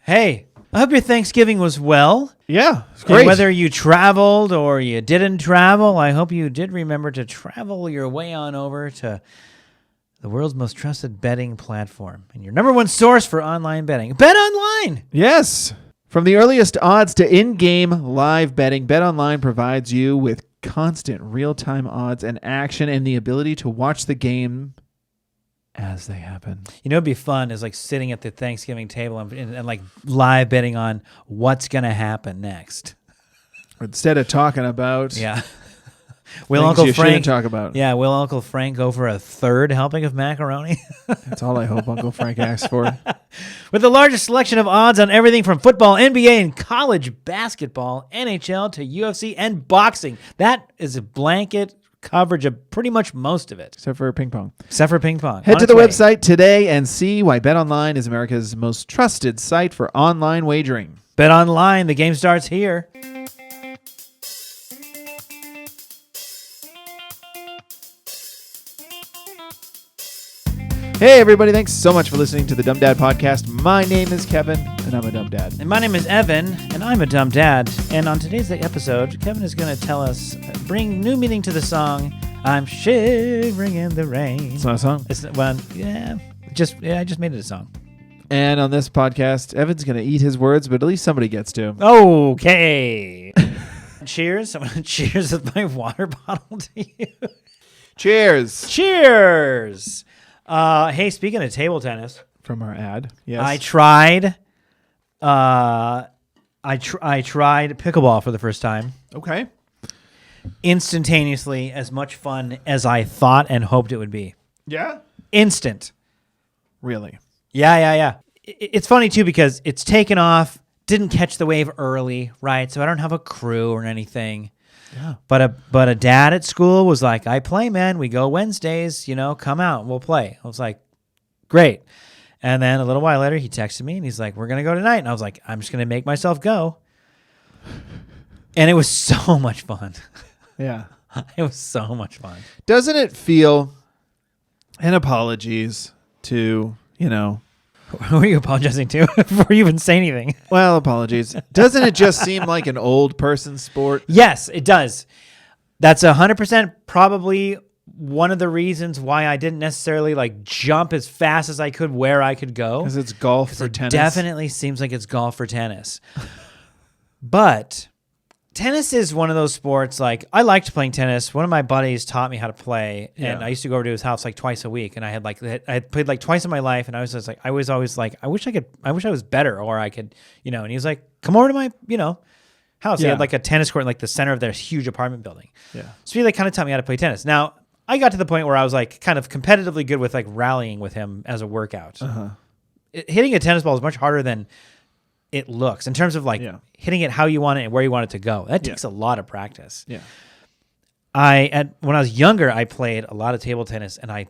Hey, I hope your Thanksgiving was well. Yeah, it's great. And whether you traveled or you didn't travel, I hope you did remember to travel your way on over to the world's most trusted betting platform and your number one source for online betting. Bet Online! Yes. From the earliest odds to in-game live betting, BetOnline provides you with constant real-time odds and action and the ability to watch the game as they happen. You know, it'd be fun is like sitting at the Thanksgiving table and like live betting on what's going to happen next. Instead of talking about Will things Uncle you Frank shouldn't talk about. Yeah, will Uncle Frank go for a third helping of macaroni? That's all I hope Uncle Frank asks for. With the largest selection of odds on everything from football, NBA, and college basketball, NHL to UFC and boxing. That is a blanket coverage of pretty much most of it. Except for ping pong. Except for ping pong. Head to the website today and see why BetOnline is America's most trusted site for online wagering. Bet Online, the game starts here. Hey, everybody. Thanks so much for listening to the Dumb Dad Podcast. My name is Kevin, and I'm a dumb dad. And my name is Evan, and I'm a dumb dad. And on today's episode, Kevin is going to tell us, bring new meaning to the song, I'm Shivering in the Rain. It's not a song. I just made it a song. And on this podcast, Evan's going to eat his words, but at least somebody gets to. Okay. Cheers. I'm going to cheers with my water bottle to you. Cheers. Cheers. Hey, speaking of table tennis, From our ad, yes. I tried pickleball for the first time. Okay. Instantaneously, as much fun as I thought and hoped it would be. Yeah? Instant. Really? Yeah. It's funny too because it's taken off, didn't catch the wave early, right? So I don't have a crew or anything. Yeah. But a dad at school was like, I play, man. We go Wednesdays, come out, we'll play. I was like, great. And then a little while later, he texted me and he's like, we're going to go tonight. And I was like, I'm just going to make myself go. And it was so much fun. Yeah. It was so much fun. Doesn't it feel, and apologies to, Who are you apologizing to before you even say anything? well, apologies. Doesn't it just seem like an old person sport? Yes, it does. That's 100% probably one of the reasons why I didn't necessarily like jump as fast as I could where I could go. Because it's golf for tennis. Definitely seems like it's golf for tennis. But tennis is one of those sports, like, I liked playing tennis. One of my buddies taught me how to play, and I used to go over to his house like twice a week, and I had played like twice in my life, and I was just like, I was always like, I wish I was better, or I could, and he was like, come over to my, house. He had like a tennis court in like the center of their huge apartment building. Yeah. So he like kind of taught me how to play tennis. Now, I got to the point where I was like kind of competitively good with like rallying with him as a workout. Uh-huh. Hitting a tennis ball is much harder than it looks in terms of like hitting it how you want it and where you want it to go. That takes a lot of practice. Yeah. When I was younger, I played a lot of table tennis and I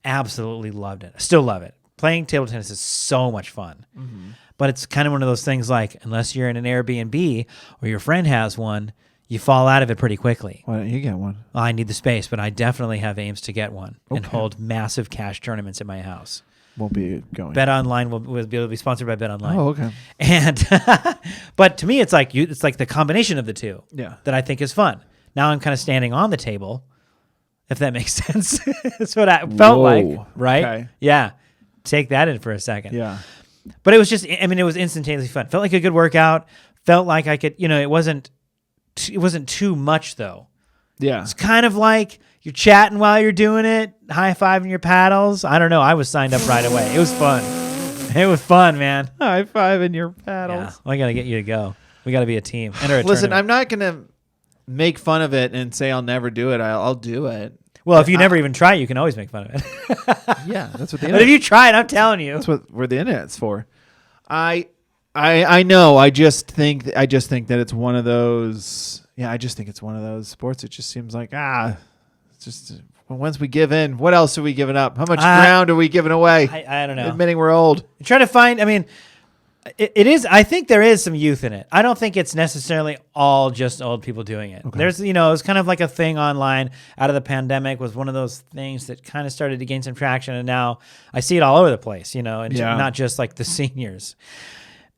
absolutely loved it. I still love it. Playing table tennis is so much fun. Mm-hmm. But it's kind of one of those things like, unless you're in an Airbnb or your friend has one, you fall out of it pretty quickly. Why don't you get one? Well, I need the space, but I definitely have aims to get one and hold massive cash tournaments in my house. Won't be going. Bet Online will be able to be sponsored by Bet Online. Oh, okay. And but to me, it's like the combination of the two that I think is fun. Now I'm kind of standing on the table, if that makes sense. That's what I felt like, right? Okay. Yeah. Take that in for a second. Yeah. But it was just, it was instantaneously fun. Felt like a good workout. Felt like I could, it wasn't too much though. Yeah. It's kind of like you're chatting while you're doing it, high-fiving your paddles. I don't know. I was signed up right away. It was fun. It was fun, man. High-fiving your paddles. Yeah. Well, I got to get you to go. We got to be a team. Enter a Listen, tournament. I'm not going to make fun of it and say I'll never do it. I'll do it. Well, if you never even try, you can always make fun of it. Yeah, that's what the internet. But if you try it, I'm telling you. That's what the internet's for. I know. I just think that it's one of those. Yeah, I just think it's one of those sports. It just seems like it's just once we give in, what else are we giving up? How much ground are we giving away? I don't know. Admitting we're old. I'm trying to find. It is. I think there is some youth in it. I don't think it's necessarily all just old people doing it. Okay. There's, it was kind of like a thing online out of the pandemic was one of those things that kind of started to gain some traction, and now I see it all over the place. And not just like the seniors.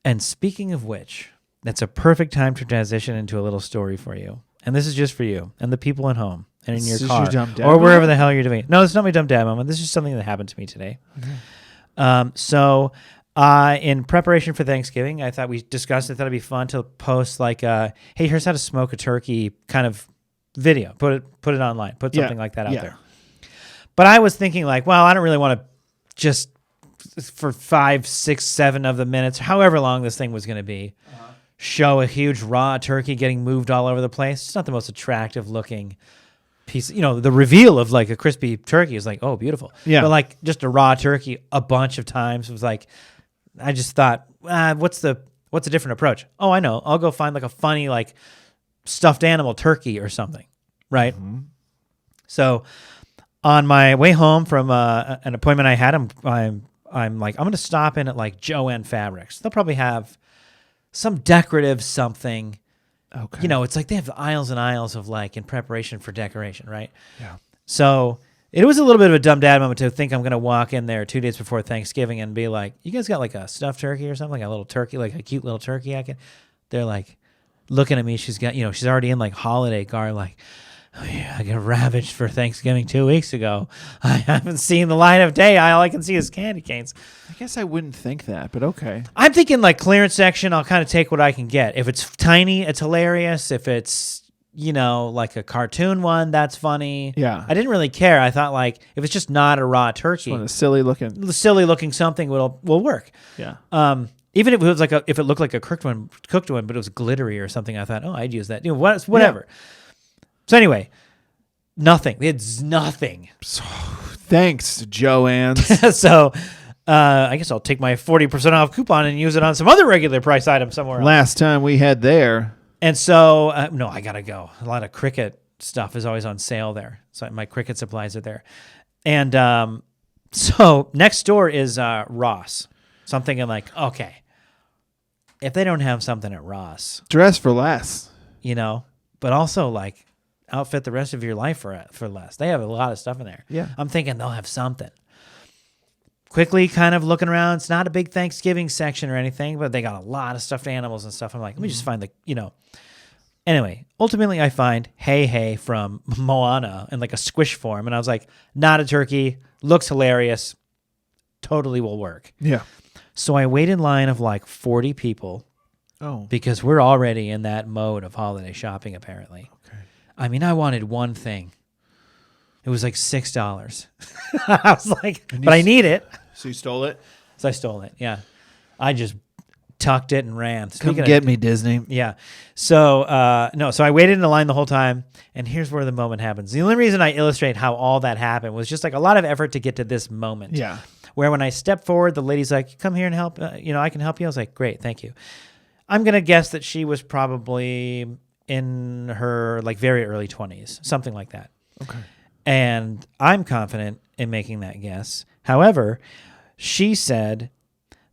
And speaking of which, that's a perfect time to transition into a little story for you. And this is just for you and the people at home and in your car or wherever the hell you're doing it. No, it's not my dumb dad moment. This is something that happened to me today. Okay. So in preparation for Thanksgiving, I thought we discussed it. I thought it'd be fun to post like, hey, here's how to smoke a turkey kind of video. Put it online. Put something like that out there. But I was thinking like, well, I don't really want to just for 5, 6, 7 of the minutes, however long this thing was going to be, show a huge raw turkey getting moved all over the place. It's not the most attractive looking piece. You know, the reveal of like a crispy turkey is like, oh, beautiful. Yeah. But like just a raw turkey a bunch of times was like, I just thought, what's a different approach? Oh, I know. I'll go find like a funny like stuffed animal turkey or something, right? Mm-hmm. So on my way home from an appointment I had, I'm like, I'm going to stop in at like Joann Fabrics. They'll probably have some decorative something. Okay. You know, it's like they have aisles and aisles of like in preparation for decoration, right? Yeah. So it was a little bit of a dumb dad moment to think I'm going to walk in there 2 days before Thanksgiving and be like, you guys got like a stuffed turkey or something, like a little turkey, like a cute little turkey. They're like looking at me. She's got, she's already in like holiday garb, like, oh yeah, I got ravaged for Thanksgiving 2 weeks ago. I haven't seen the light of day. All I can see is candy canes. I guess I wouldn't think that, but okay. I'm thinking like clearance section, I'll kind of take what I can get. If it's tiny, it's hilarious. If it's, like a cartoon one, that's funny. Yeah. I didn't really care. I thought like if it's just not a raw turkey. Just silly looking something will work. Yeah. Even if it was if it looked like a cooked one, but it was glittery or something, I thought, oh, I'd use that. Whatever. Yeah. So anyway, nothing. It's nothing. So, thanks, Joann. So I guess I'll take my 40% off coupon and use it on some other regular price item somewhere else. Last time we had there. And so, no, I got to go. A lot of Cricut stuff is always on sale there. So my Cricut supplies are there. And so next door is Ross. So I'm thinking like, okay, if they don't have something at Ross. Dress for less. But also like, outfit the rest of your life for less. They have a lot of stuff in there. Yeah. I'm thinking they'll have something. Quickly kind of looking around. It's not a big Thanksgiving section or anything, but they got a lot of stuffed animals and stuff. I'm like, let me just find Anyway, ultimately I find Hey from Moana in like a squish form. And I was like, not a turkey. Looks hilarious. Totally will work. Yeah. So I wait in line of like 40 people. Oh. Because we're already in that mode of holiday shopping apparently. Okay. I mean, I wanted one thing. It was like $6. I was like, but I need it. So you stole it? So I stole it, yeah. I just tucked it and ran. Come get me, Disney. Yeah. So, so I waited in the line the whole time, and here's where the moment happens. The only reason I illustrate how all that happened was just like a lot of effort to get to this moment. Yeah. Where when I stepped forward, the lady's like, come here and help. I can help you. I was like, great, thank you. I'm going to guess that she was probably in her like very early 20s, something like that. Okay. And I'm confident in making that guess. However, she said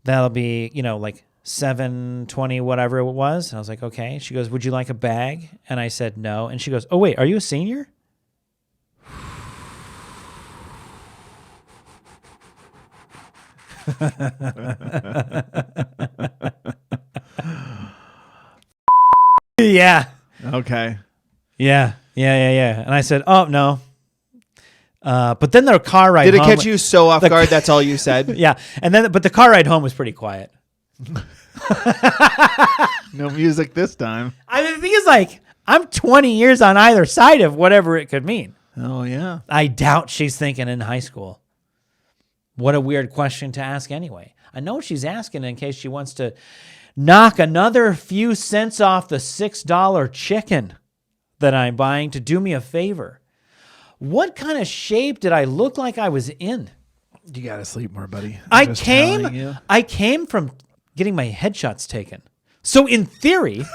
that'll be, like $7.20, whatever it was. And I was like, okay. She goes, would you like a bag? And I said no. And she goes, oh, wait, are you a senior? Yeah. Okay. Yeah. And I said, oh, no. But then the car ride home. Did it catch you so off guard? That's all you said? Yeah. But the car ride home was pretty quiet. No music this time. I mean, the thing is, like, I'm 20 years on either side of whatever it could mean. Oh, yeah. I doubt she's thinking in high school. What a weird question to ask anyway. I know she's asking in case she wants to knock another few cents off the $6 chicken that I'm buying to do me a favor. What kind of shape did I look like I was in? You got to sleep more, buddy. I came from getting my headshots taken. So in theory,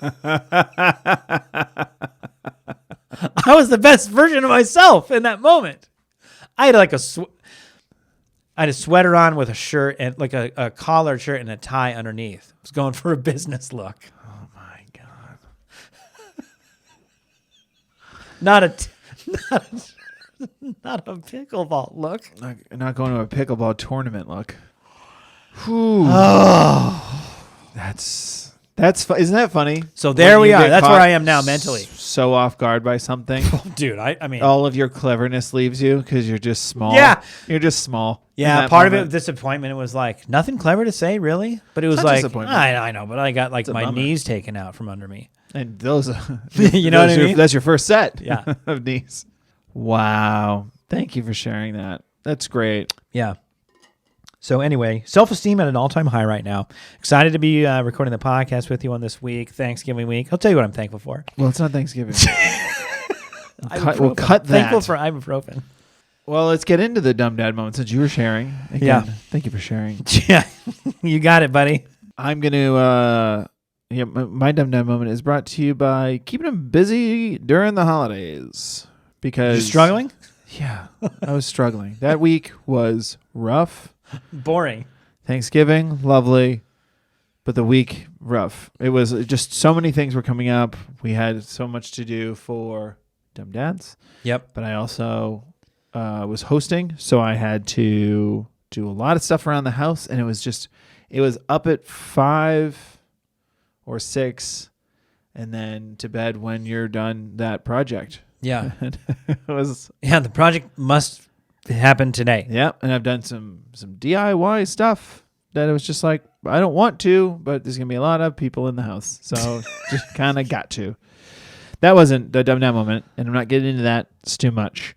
I was the best version of myself in that moment. I had like I had a sweater on with a shirt and like a collared shirt and a tie underneath. I was going for a business look. Oh my God. Not a pickleball look. Not going to a pickleball tournament look. Oh. Isn't that funny? So there When we you are. get That's caught where I am now mentally. So off guard by something. Dude, I mean. All of your cleverness leaves you because you're just small. Yeah. You're just small. Yeah, part of it, disappointment, it was like, nothing clever to say, really? But it was like, I know, but I got like my knees taken out from under me. And those, you know what I mean? That's your first set yeah. of knees. Wow. Thank you for sharing that. That's great. Yeah. So anyway, self-esteem at an all-time high right now. Excited to be recording the podcast with you on this week, Thanksgiving week. I'll tell you what I'm thankful for. Well, it's not Thanksgiving. We'll cut that. Thankful for ibuprofen. Well, let's get into the dumb dad moment since you were sharing. Again, yeah. Thank you for sharing. Yeah. You got it, buddy. I'm going to... my dumb dad moment is brought to you by keeping him busy during the holidays. Because... You're struggling? Yeah. I was struggling. That week was rough. Boring. Thanksgiving, lovely, but the week, rough. It was just so many things were coming up. We had so much to do for Dumb Dads. Yep. But I also was hosting, so I had to do a lot of stuff around the house, and it was up at 5 or 6, and then to bed when you're done that project. Yeah. It was. Yeah, the project must happen today. Yeah, and I've done some DIY stuff that it was just like, I don't want to, but there's going to be a lot of people in the house. So just kind of got to. That wasn't the dumb dad moment, and I'm not getting into that. It's too much.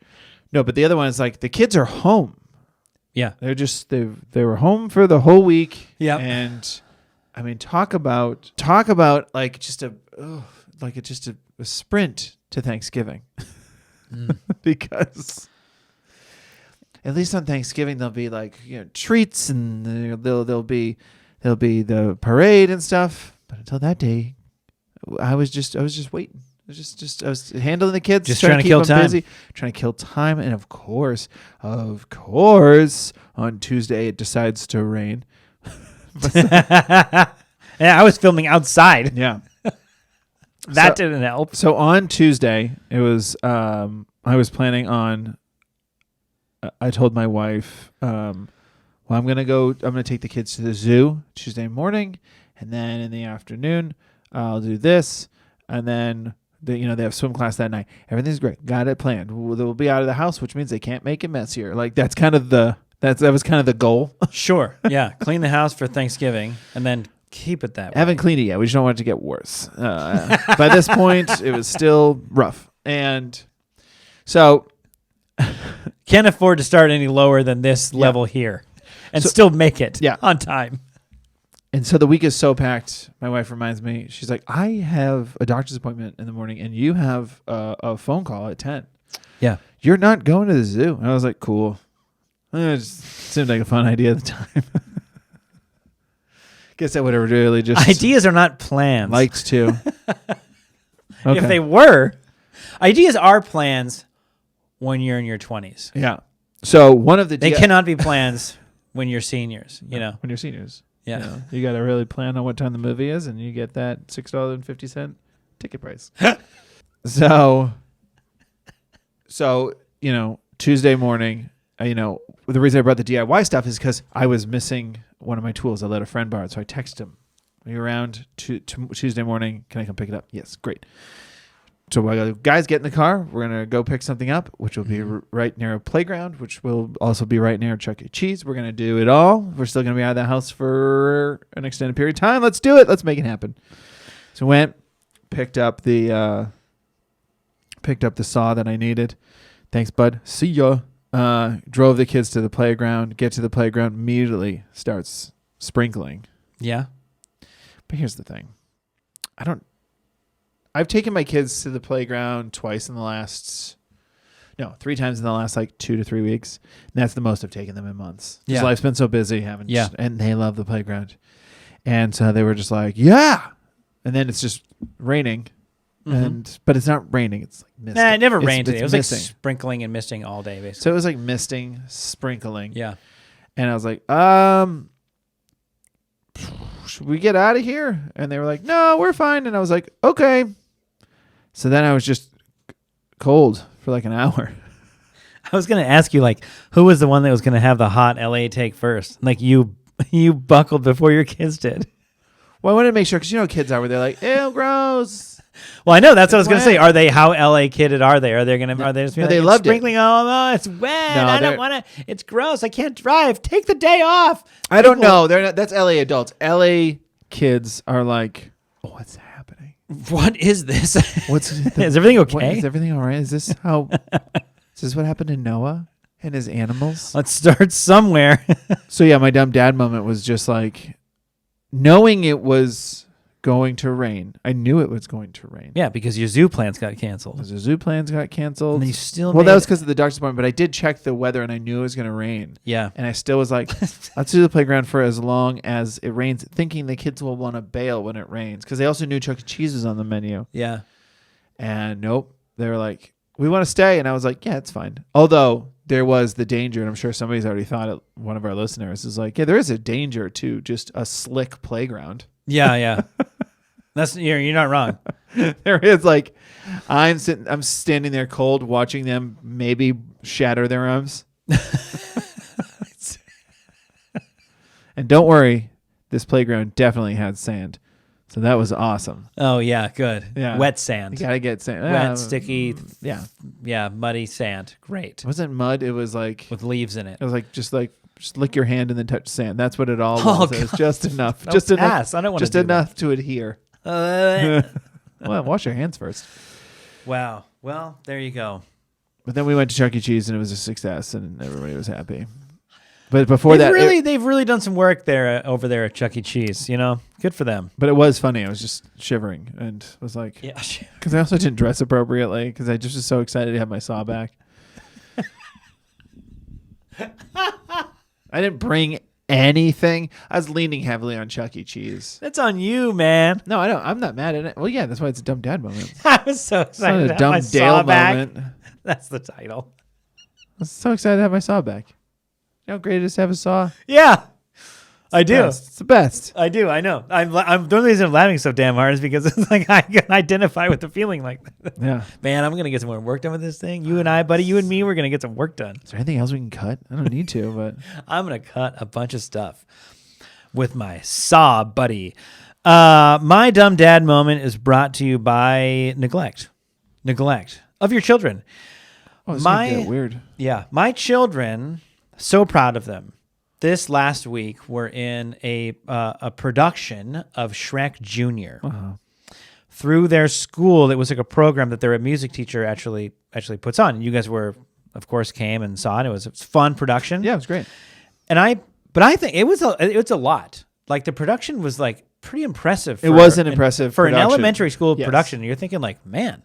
No, but the other one is like the kids are home. Yeah. They're just, they were home for the whole week. Yeah. And I mean, talk about like just a sprint to Thanksgiving. Because at least on Thanksgiving there'll be like, treats, and there'll be the parade and stuff. But until that day, I was just waiting. I was handling the kids, just trying to kill time. Busy, trying to kill time, and of course, on Tuesday it decides to rain. Yeah, I was filming outside. Yeah. That didn't help. So on Tuesday, it was I was planning on. I told my wife, I'm going to take the kids to the zoo Tuesday morning, and then in the afternoon, I'll do this, and then they have swim class that night. Everything's great. Got it planned. They'll be out of the house, which means they can't make it messier. Like that was kind of the goal. Sure. Yeah. Clean the house for Thanksgiving, and then keep it that way. I haven't cleaned it yet. We just don't want it to get worse. By this point, it was still rough. And so... Can't afford to start any lower than this level here and still make it on time. And so the week is so packed. My wife reminds me, she's like, I have a doctor's appointment in the morning, and you have a phone call at 10. Yeah. You're not going to the zoo. And I was like, cool. It just seemed like a fun idea at the time. Guess I would have really just... Ideas are not plans. Liked to. Okay. If they were, ideas are plans when you're in your 20s. Yeah. So one of the... They cannot be plans when you're seniors, When you're seniors. Yeah. You got to really plan on what time the movie is, and you get that $6.50 ticket price. So, Tuesday morning, the reason I brought the DIY stuff is because I was missing one of my tools. I let a friend borrow it, so I texted him. Are you around Tuesday morning? Can I come pick it up? Yes, great. So while the guys get in the car, we're going to go pick something up, which will be right near a playground, which will also be right near Chuck E. Cheese. We're going to do it all. We're still going to be out of the house for an extended period of time. Let's do it. Let's make it happen. So went, picked up the saw that I needed. Thanks, bud. See ya. Drove the kids to the playground. Get to the playground, immediately starts sprinkling. Yeah. But here's the thing. I've taken my kids to the playground 3 times in the last 2 to 3 weeks. And that's the most I've taken them in months. Yeah. Life's been so busy. And they love the playground. And so they were just like, yeah. And then it's just raining. But it's not raining. It's like misting. It never rained today. It was misting. like sprinkling and misting all day, basically. So it was like misting, sprinkling. Yeah. And I was like, should we get out of here? And they were like, no, we're fine. And I was like, okay. So then I was just cold for like an hour. I was going to ask you, who was the one that was going to have the hot LA take first? You buckled before your kids did. Well, I wanted to make sure because you know kids are where they're like, ew, gross. Well, I know that's what I was going to say. Are they how LA kidded are they? Are they going to? Are they just they like, loved sprinkling? Oh no, it's wet. I don't want to. It's gross. I can't drive. Take the day off. I don't know. They're not. That's LA adults. LA kids are like, oh, what's happening? What is this? Is everything okay? Is everything all right? Is this how? Is this what happened to Noah and his animals? Let's start somewhere. So yeah, my dumb dad moment was just like knowing it was going to rain. I knew it was going to rain. Yeah, because your zoo plans got canceled. Because the zoo plans got canceled. And you still that was because of the doctor's appointment, but I did check the weather and I knew it was going to rain. Yeah. And I still was like, let's do the playground for as long as it rains, thinking the kids will want to bail when it rains. Because they also knew Chuck E. Cheese was on the menu. Yeah. And nope. They were like, we want to stay. And I was like, yeah, it's fine. Although there was the danger, and I'm sure somebody's already thought it, one of our listeners is like, yeah, there is a danger to just a slick playground. Yeah. You're not wrong. There is like, I'm standing there cold, watching them maybe shatter their arms. And don't worry, this playground definitely had sand, so that was awesome. Oh yeah, good. Yeah, wet sand. You gotta get sand. Wet, sticky. Yeah, muddy sand. Great. It wasn't mud. It was like with leaves in it. It was like just lick your hand and then touch sand. That's what it all was. It was just enough. Just enough. I don't want just enough to adhere. Well, wash your hands first. Wow. Well, there you go. But then we went to Chuck E. Cheese and it was a success and everybody was happy. But before they've really done some work there over there at Chuck E. Cheese. You know, good for them. But it was funny. I was just shivering and was like, yeah, because I also didn't dress appropriately because I just was so excited to have my saw back. I didn't bring anything. I was leaning heavily on Chuck E. Cheese. That's on you, man. No, I don't. I'm not mad at it. Well, yeah, that's why it's a dumb dad moment. I was so excited. It's not a dumb Dale moment. That's the title. I was so excited to have my saw back. You know how great it is to have a saw? Yeah, I do. It's the best. I do. I know. I'm the only reason I'm laughing so damn hard is because it's like I can identify with the feeling like that. Yeah. Man, I'm gonna get some more work done with this thing. You and I, buddy, you and me, we're gonna get some work done. Is there anything else we can cut? I don't need to, but I'm gonna cut a bunch of stuff with my saw, buddy. My dumb dad moment is brought to you by neglect of your children. Oh, this is gonna get weird. Yeah, my children. So proud of them. This last week, we're in a production of Shrek Jr. Through their school. It was like a program that their music teacher actually puts on. And you guys of course, came and saw it. It was a fun production. Yeah, it was great. But I think it was a lot. Like the production was like pretty impressive. It was an impressive for production. An elementary school production. You're thinking like, man.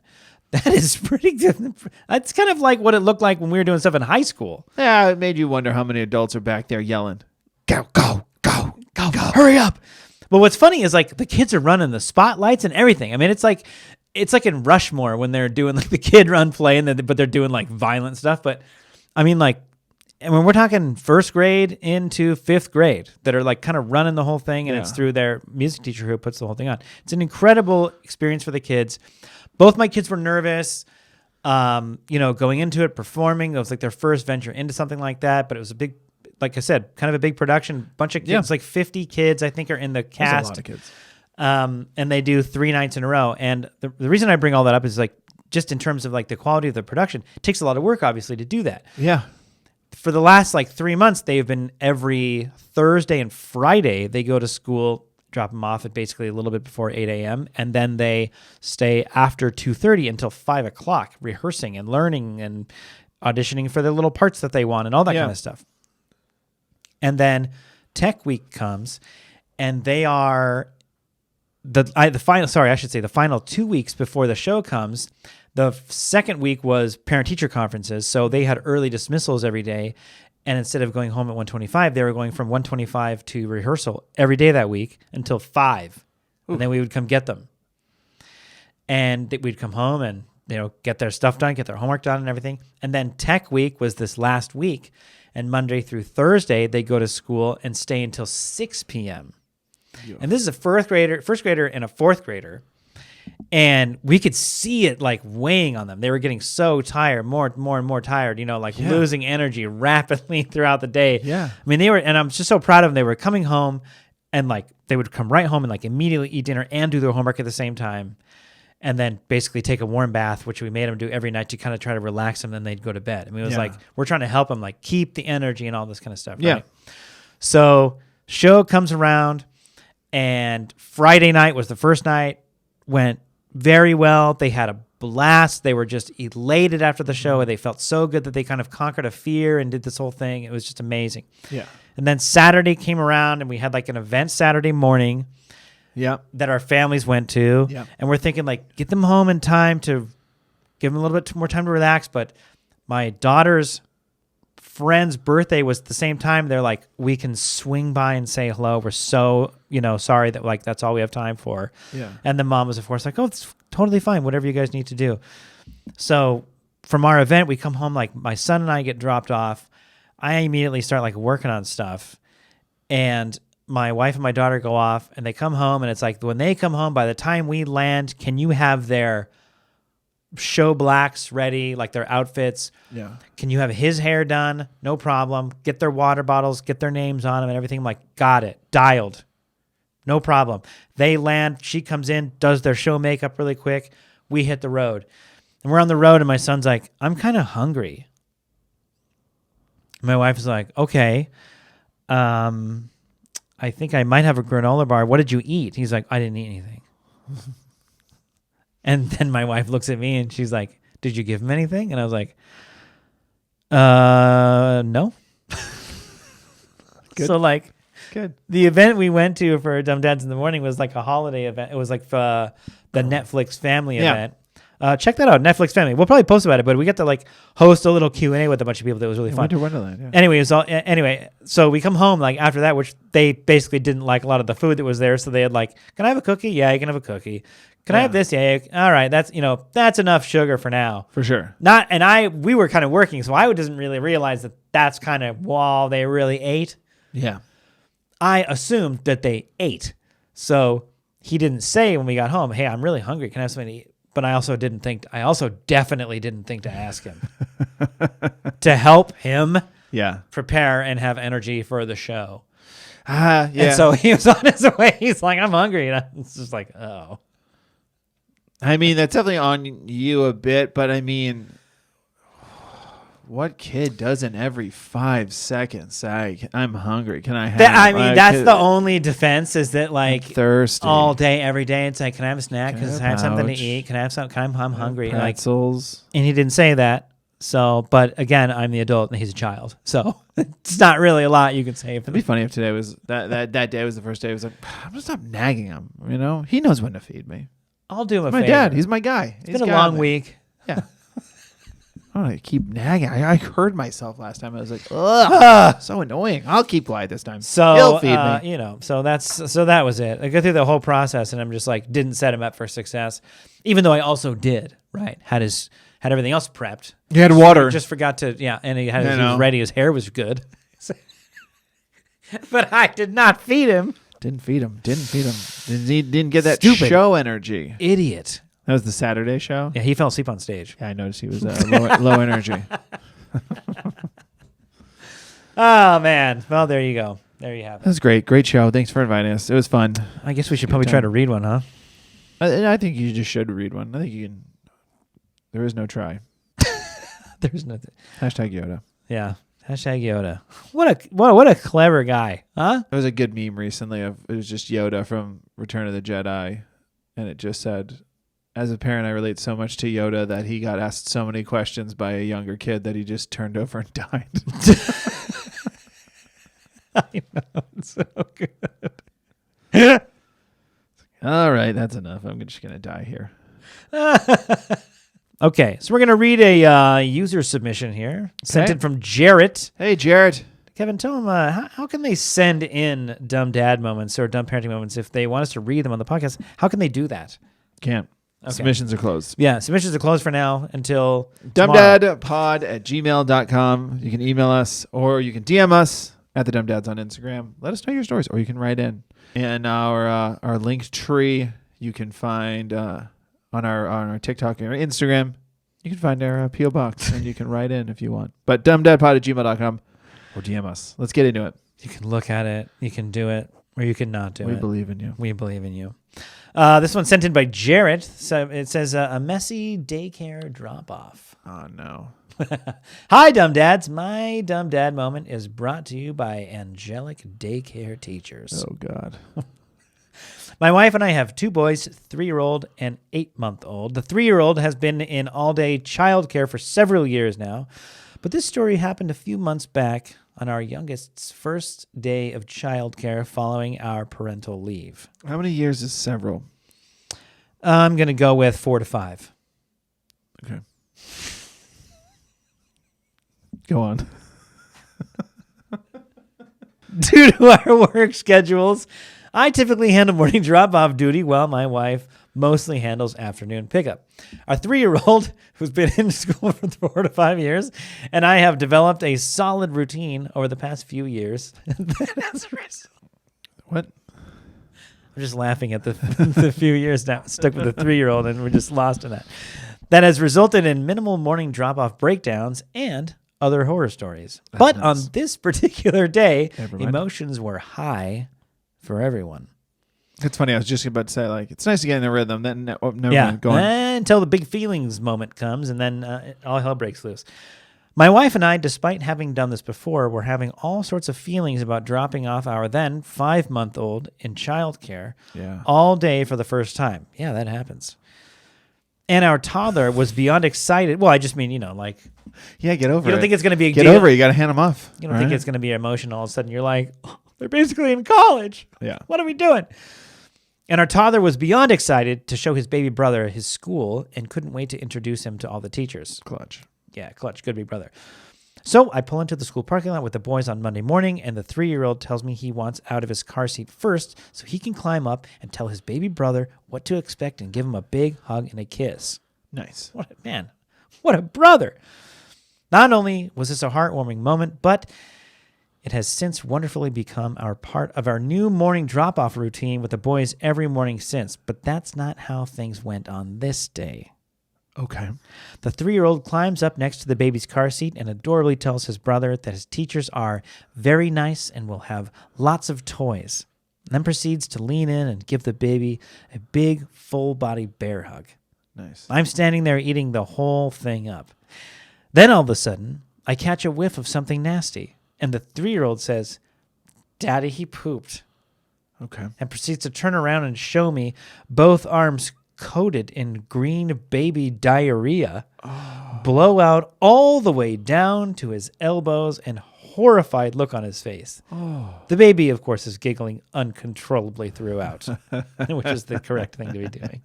That is pretty good. That's kind of like what it looked like when we were doing stuff in high school. Yeah, it made you wonder how many adults are back there yelling, go, hurry up. But what's funny is like the kids are running the spotlights and everything. I mean, it's like in Rushmore when they're doing like the kid run play, but they're doing like violent stuff. But I mean, like, and when we're talking first grade into fifth grade that are like kind of running the whole thing, and it's through their music teacher who puts the whole thing on. It's an incredible experience for the kids. Both my kids were nervous, going into it, performing. It was like their first venture into something like that, but it was a big, like I said, kind of a big production. Bunch of kids, like 50 kids, I think, are in the cast. That's a lot of kids. And they do 3 nights in a row. And the reason I bring all that up is like, just in terms of like the quality of the production, it takes a lot of work, obviously, to do that. Yeah. For the last like 3 months, they've been every Thursday and Friday, they go to school, drop them off at basically a little bit before 8 a.m. And then they stay after 2:30 until 5 o'clock rehearsing and learning and auditioning for the little parts that they want and all that kind of stuff. And then Tech Week comes and they are the final 2 weeks before the show comes. The second week was parent-teacher conferences. So they had early dismissals every day. And instead of going home at 1:25, they were going from 1:25 to rehearsal every day that week until 5. Ooh. And then we would come get them. And we'd come home and, get their stuff done, get their homework done and everything. And then Tech Week was this last week. And Monday through Thursday, they go to school and stay until 6 p.m. Yeah. And this is a first grader and a fourth grader. And we could see it like weighing on them. They were getting so tired, more and more tired, losing energy rapidly throughout the day. Yeah. I mean, and I'm just so proud of them. They were coming home And like they would come right home and like immediately eat dinner and do their homework at the same time. And then basically take a warm bath, which we made them do every night to kind of try to relax them. Then they'd go to bed. I mean, it was like, we're trying to help them like keep the energy and all this kind of stuff. Yeah. Right? So show comes around and Friday night was the first night, went very well. They had a blast. They were just elated after the show. They felt so good that they kind of conquered a fear and did this whole thing. It was just amazing. Yeah. And then Saturday came around and we had like an event Saturday morning that our families went to. Yeah. And we're thinking like, get them home in time to give them a little bit more time to relax. But my daughter's friend's birthday was at the same time. They're like, we can swing by and say hello. We're so, sorry that like, that's all we have time for. Yeah. And the mom was of course like, oh, it's totally fine. Whatever you guys need to do. So from our event, we come home, like my son and I get dropped off. I immediately start like working on stuff, and my wife and my daughter go off and they come home, and it's like when they come home, by the time we land, can you have their show blacks ready, like their outfits? Yeah. Can you have his hair done? No problem. Get their water bottles, get their names on them and everything. I'm like, got it. Dialed. No problem. They land. She comes in, does their show makeup really quick. We hit the road. And we're on the road, and my son's like, I'm kind of hungry. My wife is like, okay, I think I might have a granola bar. What did you eat? He's like, I didn't eat anything. And then my wife looks at me and she's like, did you give him anything? And I was like, no. Good. So like, Good. the event we went to for Dumb Dads in the Morning was like a holiday event. It was like the Netflix family event. Check that out, Netflix Family. We'll probably post about it, but we get to like host a little Q&A with a bunch of people. That was really fun. Winter Wonderland. Yeah. Anyway, so we come home like after that, which they basically didn't like a lot of the food that was there. So they had like, can I have a cookie? Yeah, you can have a cookie. Can I have this? Yeah. All right. That's enough sugar for now. For sure. We were kind of working, so I didn't really realize that that's kind of while they really ate. Yeah. I assumed that they ate. So he didn't say when we got home, hey, I'm really hungry. Can I have something to eat? But I also definitely didn't think to ask him to help him prepare and have energy for the show. Yeah. And so he was on his way. He's like, I'm hungry. And it's just like, oh. I mean, that's definitely on you a bit, but I mean, what kid doesn't every 5 seconds say, I'm hungry, can I have... That's the only defense, is that like I'm thirsty all day, every day, it's like, can I have a snack? Because I have something to eat. Can I have something? I'm hungry. Pretzels. And he didn't say that. So, but again, I'm the adult and he's a child. So it's not really a lot you can say. It'd be funny if today was, that day was the first day. It was like, I'm going to stop nagging him. He knows when to feed me. I'll do him a my favor. Dad. He's my guy. It's been a long week. Yeah. I don't keep nagging. I heard myself last time. I was like, ugh, so annoying. I'll keep quiet this time. So he'll feed me. So that was it. I go through the whole process, and I'm just like, didn't set him up for success, even though I also did. Right, had everything else prepped. You had water. Just forgot to and he was ready. His hair was good, but I did not feed him. Didn't feed him. Didn't get that Stupid show energy. Idiot. That was the Saturday show? Yeah, he fell asleep on stage. Yeah, I noticed he was low energy. Oh, man. Well, there you go. There you have it. That was great. Great show. Thanks for inviting us. It was fun. I guess we should probably try to read one, huh? I think you just should read one. I think you can. There is no try. There's nothing. Hashtag Yoda. Yeah. Hashtag Yoda. What a clever guy, huh? There was a good meme recently it was just Yoda from Return of the Jedi, and it just said, as a parent, I relate so much to Yoda that he got asked so many questions by a younger kid that he just turned over and died. I know. It's so good. All right, that's enough. I'm just going to die here. Okay, so we're going to read a user submission here. Sent in from Jarrett. Hey, Jarrett. Kevin, tell them how can they send in dumb dad moments or dumb parenting moments if they want us to read them on the podcast? How can they do that? Can't. Okay. Submissions are closed. Yeah, submissions are closed for now until dumbdadpod@gmail.com. You can email us or you can DM us at the Dumb Dads on Instagram. Let us know your stories, or you can write in. And our linked tree you can find on our TikTok and our Instagram. You can find our P.O. box and you can write in if you want. But dumbdadpod@gmail.com or DM us. Let's get into it. You can look at it. You can do it. Or you cannot do it. We believe in you. We believe in you. This one's sent in by Jarrett. So it says, a messy daycare drop-off. Oh, no. Hi, Dumb Dads. My Dumb Dad moment is brought to you by angelic daycare teachers. Oh, God. My wife and I have 2 boys, 3-year-old and 8-month-old. The 3-year-old has been in all-day childcare for several years now, but this story happened a few months back on our youngest's first day of childcare following our parental leave. How many years is several? I'm going to go with 4 to 5. Okay. Go on. Due to our work schedules, I typically handle morning drop-off duty while my wife mostly handles afternoon pickup. Our 3-year-old, who's been in school for 4 to 5 years, and I have developed a solid routine over the past few years. What? I'm just laughing at the few years now stuck with the 3-year-old, and we're just lost in that. That has resulted in minimal morning drop-off breakdowns and other horror stories. But nice. on this particular day, Never mind. emotions were high for everyone. It's funny. I was just about to say, like, it's nice to get in the rhythm. Then, never mind. Go on. Until the big feelings moment comes, and then all hell breaks loose. My wife and I, despite having done this before, were having all sorts of feelings about dropping off our then 5-month-old in childcare all day for the first time. Yeah, that happens. And our toddler was beyond excited. Well, I just mean, like... Yeah, get over it. You don't think it's going to be a Get over it. You got to hand them off. You don't think it's going to be emotional. All of a sudden, you're like, oh, they're basically in college. Yeah. What are we doing? And our toddler was beyond excited to show his baby brother his school and couldn't wait to introduce him to all the teachers. Clutch. Yeah, clutch. Good big brother. So I pull into the school parking lot with the boys on Monday morning, and the 3-year-old tells me he wants out of his car seat first so he can climb up and tell his baby brother what to expect and give him a big hug and a kiss. Nice. What a brother. Not only was this a heartwarming moment, but it has since wonderfully become our part of our new morning drop-off routine with the boys every morning since. But that's not how things went on this day. Okay. The 3-year-old climbs up next to the baby's car seat and adorably tells his brother that his teachers are very nice and will have lots of toys. And then proceeds to lean in and give the baby a big, full-body bear hug. Nice. I'm standing there eating the whole thing up. Then all of a sudden, I catch a whiff of something nasty, and the 3-year-old says, "Daddy, he pooped." Okay. And proceeds to turn around and show me both arms coated in green baby diarrhea, blowout all the way down to his elbows, and horrified look on his face. The baby, of course, is giggling uncontrollably throughout, which is the correct thing to be doing.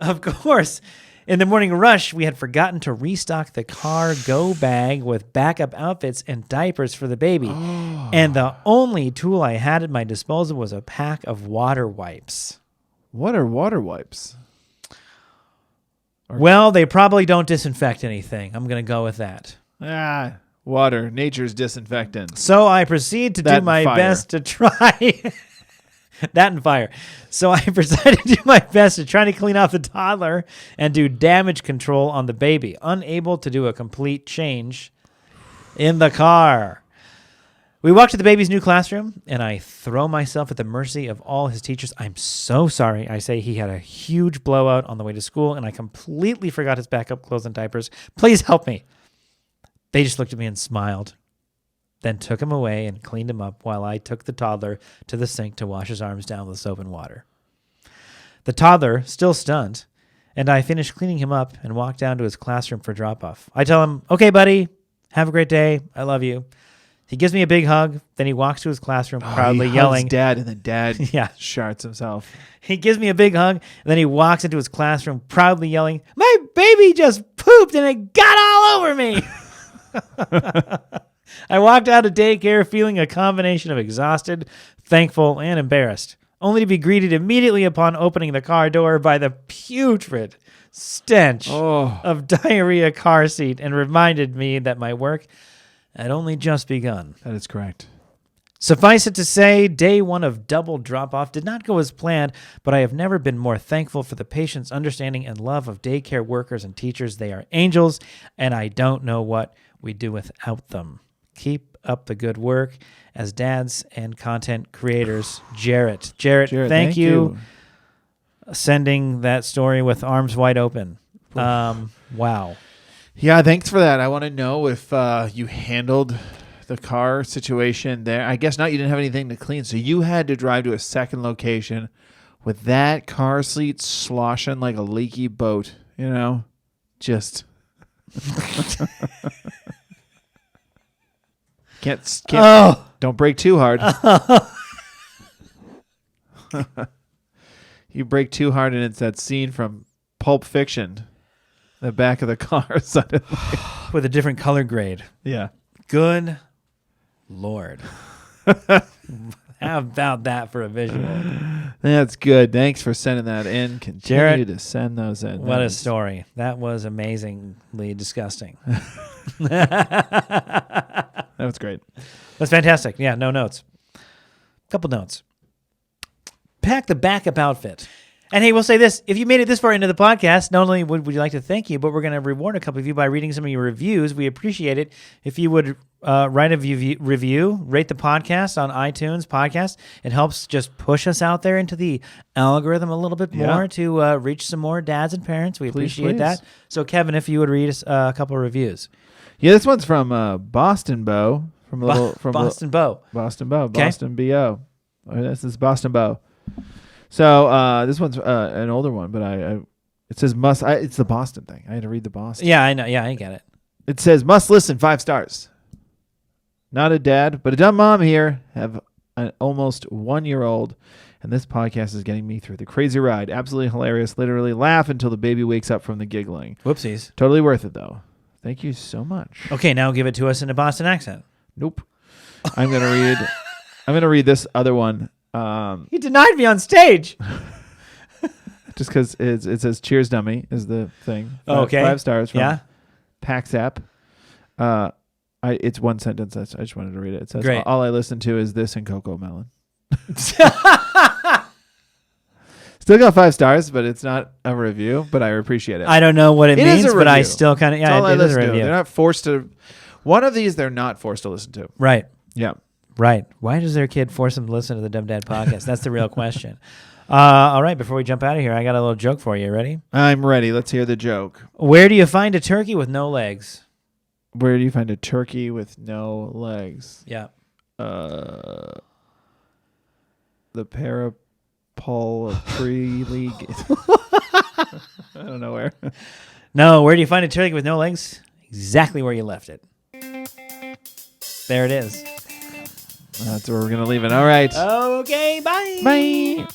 Of course, in the morning rush, we had forgotten to restock the cargo bag with backup outfits and diapers for the baby. And the only tool I had at my disposal was a pack of water wipes. What are water wipes? Well, they probably don't disinfect anything. I'm going to go with that. Water, nature's disinfectant. So I proceed to do my best to try... That and fire. So I decided to do my best to try to clean off the toddler and do damage control on the baby, unable to do a complete change in the car. We walk to the baby's new classroom, and I throw myself at the mercy of all his teachers. I'm so sorry. I say he had a huge blowout on the way to school, and I completely forgot his backup clothes and diapers. Please help me. They just looked at me and smiled. Then took him away and cleaned him up while I took the toddler to the sink to wash his arms down with soap and water. The toddler, still stunned, and I finished cleaning him up and walked down to his classroom for drop-off. I tell him, "Okay, buddy, have a great day. I love you." He gives me a big hug. Then he walks to his classroom proudly yelling. Dad, and then Dad sharts himself. He gives me a big hug, and then he walks into his classroom proudly yelling, "My baby just pooped and it got all over me." I walked out of daycare feeling a combination of exhausted, thankful, and embarrassed, only to be greeted immediately upon opening the car door by the putrid stench of diarrhea car seat, and reminded me that my work had only just begun. That is correct. Suffice it to say, day one of double drop-off did not go as planned, but I have never been more thankful for the patience, understanding, and love of daycare workers and teachers. They are angels, and I don't know what we'd do without them. Keep up the good work as dads and content creators. Jarrett, thank you. Sending that story with arms wide open. Wow. Yeah, thanks for that. I want to know if you handled the car situation there. I guess not. You didn't have anything to clean, so you had to drive to a second location with that car seat sloshing like a leaky boat. You know, just can't. Don't break too hard. You break too hard, and it's that scene from Pulp Fiction. The back of the car suddenly. With a different color grade. Yeah. Good Lord. How about that for a visual? That's good. Thanks for sending that in. Continue Jarrett, to send those in. What a story. That was amazingly disgusting. That was great. That's fantastic. Yeah, no notes. Couple notes. Pack the backup outfit. And hey, we'll say this. If you made it this far into the podcast, not only would we like to thank you, but we're going to reward a couple of you by reading some of your reviews. We appreciate it. If you would write a review, rate the podcast on iTunes podcast. It helps just push us out there into the algorithm a little bit more to reach some more dads and parents. We appreciate that. So, Kevin, if you would read us a couple of reviews. Yeah, this one's from Boston Bo. From Boston Bo. Boston Bo. Okay. Boston B.O. This is Boston Bo. So this one's an older one, but it says must. It's the Boston thing. I had to read the Boston. Yeah, I know. Yeah, I get it. It says must listen 5 stars. Not a dad, but a dumb mom here. Have an almost 1-year-old, and this podcast is getting me through the crazy ride. Absolutely hilarious. Literally laugh until the baby wakes up from the giggling. Whoopsies. Totally worth it though. Thank you so much. Okay, now give it to us in a Boston accent. Nope. I'm gonna read this other one. He denied me on stage. Just because it says "Cheers, dummy" is the thing. Okay, 5 stars from yeah. Paxap. It's one sentence. I just wanted to read it. It says, Great. "All I listen to is this and Coco Melon." Still got 5 stars, but it's not a review. But I appreciate it. I don't know what it means, is a but I review. still kind of It's all I it is a listen to. review. They're not forced to. One of these, they're not forced to listen to. Right. Yeah. Right. Why does their kid force them to listen to the Dumb Dad podcast? That's the real question. All right. Before we jump out of here, I got a little joke for you. Ready? I'm ready. Let's hear the joke. Where do you find a turkey with no legs? Where do you find a turkey with no legs? Yeah. The Parapole League. I don't know where. No. Where do you find a turkey with no legs? Exactly where you left it. There it is. That's where we're going to leave it. All right. Okay, bye. Bye.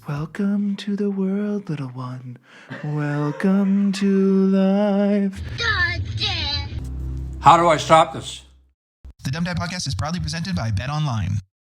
Welcome to the world, little one. Welcome to life. How do I stop this? The Dumb Dad Podcast is proudly presented by Bet Online.